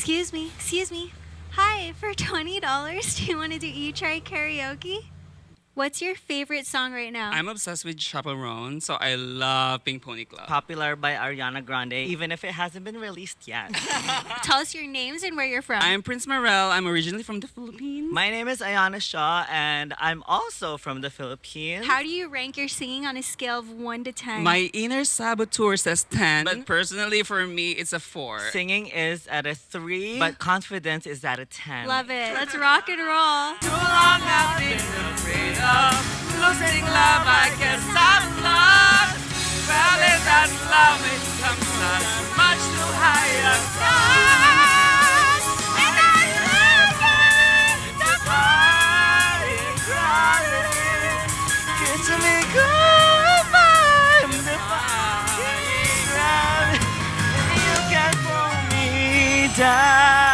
Excuse me. Hi, for $20, do you want to do You Try Karaoke? What's your favorite song right now? I'm obsessed with Chaperone, so I love Pink Pony Club. Popular by Ariana Grande, even if it hasn't been released yet. Tell us your names and where you're from. I'm Prince Marel. I'm originally from the Philippines. My name is Ayana Shaw, and I'm also from the Philippines. How do you rank your singing on a scale of 1 to 10? My inner saboteur says 10, but personally for me, it's a 4. Singing is at a 3, but confidence is at a 10. Love it. Let's rock and roll. Too long I've been afraid of losing love. I guess I'm lost. Rather than love, it comes out much too high across. And I love the party crying. Kiss me goodbye. I'm the party ground. You can pull me down.